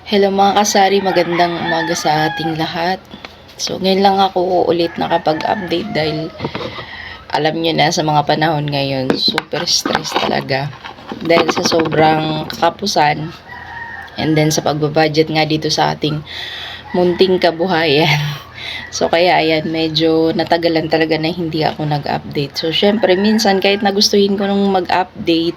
Hello mga kasari, magandang umaga sa ating lahat. So ngayon lang ako ulit nakapag-update dahil alam nyo na sa mga panahon ngayon, super stress talaga. Dahil sa sobrang kakapusan and then sa pagbabudget nga dito sa ating munting kabuhayan. So kaya ayan, medyo natagalan talaga na hindi ako nag-update. So syempre minsan kahit nagustuhin ko nung mag-update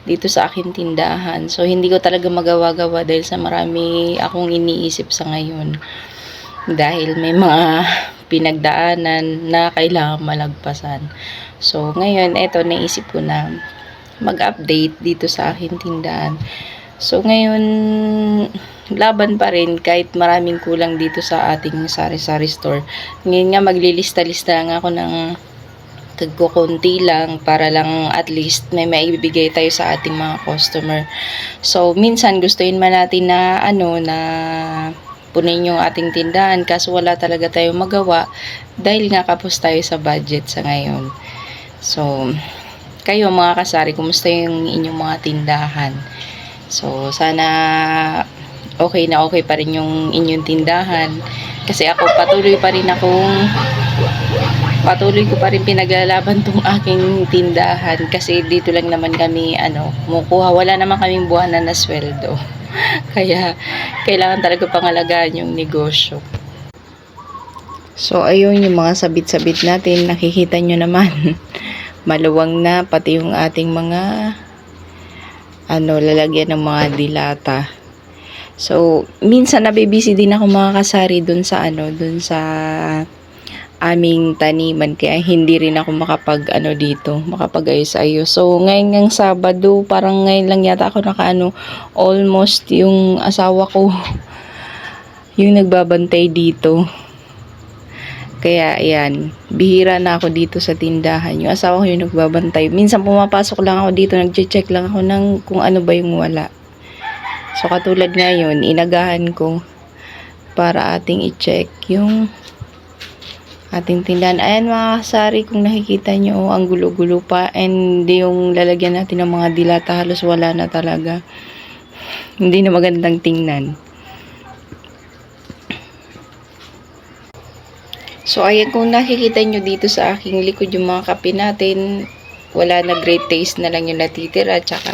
dito sa akin tindahan. So hindi ko talaga magawa-gawa dahil sa marami akong iniisip sa ngayon. Dahil may mga pinagdaanan na kailangan malagpasan. So ngayon, eto naisip ko na mag-update dito sa akin tindahan. So ngayon, laban pa rin kahit maraming kulang dito sa ating sari-sari store. Ngayon nga maglilista-lista lang ako ng tagkukunti lang para lang at least may maibibigay tayo sa ating mga customer. So minsan gustuin man natin na na punin yung ating tindahan kaso wala talaga tayong magawa dahil nga kapos tayo sa budget sa ngayon. So kayo mga kasari, kumusta yung inyong mga tindahan? So, sana okay na okay pa rin yung inyong tindahan. Kasi ako, patuloy ko pa rin pinaglalaban tong aking tindahan. Kasi dito lang naman kami, kumukuha. Wala naman kaming buwanan na sweldo. Kaya, kailangan talaga pangalagaan yung negosyo. So, ayun yung mga sabit-sabit natin. Nakikita nyo naman. Maluwang na, pati yung ating mga lalagyan ng mga dilata. So, minsan nabibisi din ako mga kasari dun sa aming taniman. Kaya hindi rin ako makapag-ayos-ayos. So, ngayon ng Sabado, parang ngayon lang yata ako almost yung asawa ko yung nagbabantay dito. Kaya, ayan, bihira na ako dito sa tindahan. Yung asawa ko yung nagbabantay. Minsan pumapasok lang ako dito, nag-check lang ako ng kung ano ba yung wala. So, katulad ngayon, inagahan ko para ating i-check yung ating tindahan. Ayan mga kasari, kung nakikita nyo, ang gulo-gulo pa. And yung lalagyan natin ng mga dilata, halos wala na talaga. Hindi na magandang tingnan. So, ayan, kung nakikita nyo dito sa aking likod yung mga kape natin, wala na, great taste na lang yung natitira, tsaka,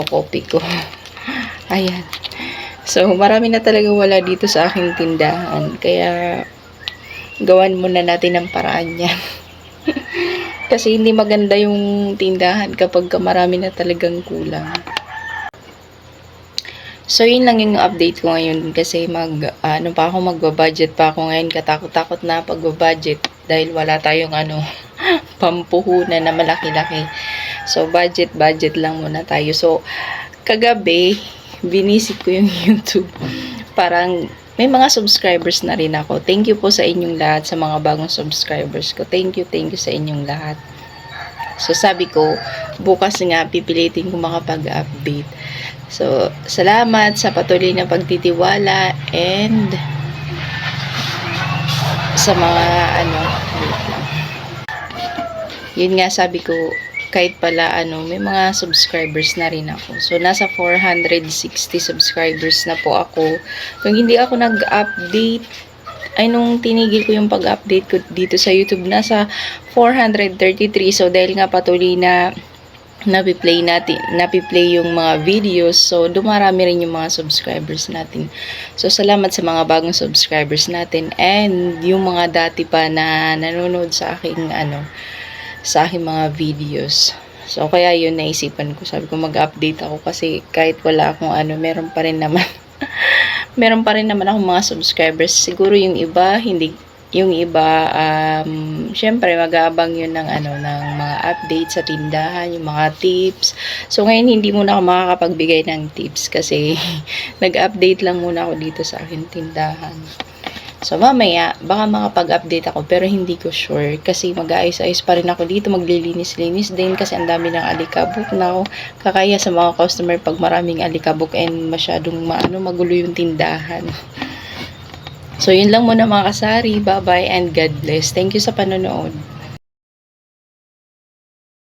kopi ko. Ayan. So, marami na talaga wala dito sa aking tindahan. Kaya, gawan muna natin ang paraan yan. Kasi hindi maganda yung tindahan kapag marami na talagang kulang. So, yun lang yung update ko ngayon kasi magbabudget pa ako ngayon. Katakot-takot na pagbabudget dahil wala tayong pampuhunan na malaki-laki. So, budget lang muna tayo. So, kagabi, binisit ko yung YouTube. Parang may mga subscribers na rin ako. Thank you po sa inyong lahat, sa mga bagong subscribers ko. Thank you sa inyong lahat. So, sabi ko, bukas nga, pipilitin ko makapag-update. So, salamat sa patuloy na pagtitiwala and sa mga yun nga sabi ko, kahit pala may mga subscribers na rin ako. So, nasa 460 subscribers na po ako. Kung hindi ako nag-update, nung tinigil ko yung pag-update ko dito sa YouTube, nasa 433. So, dahil nga patuloy na napiplay yung mga videos, so dumarami rin yung mga subscribers natin. So salamat sa mga bagong subscribers natin and yung mga dati pa na nanonood sa aking sa aking mga videos. So kaya yun, naisipan ko, sabi ko mag-update ako kasi kahit wala akong meron pa rin naman akong mga subscribers. Siguro yung iba syempre mag-aabang yun ng mga updates sa tindahan, yung mga tips. So ngayon hindi muna ako makakapagbigay ng tips kasi nag-update lang muna ako dito sa akin tindahan. So mamaya baka makapag-update ako pero hindi ko sure kasi mag-aayos-ayos pa rin ako dito, maglilinis-linis din kasi ang dami ng alikabok na ako kakaya sa mga customer pag maraming alikabok and masyadong magulo yung tindahan. So, yun lang muna mga kasari. Bye-bye and God bless. Thank you sa panonood.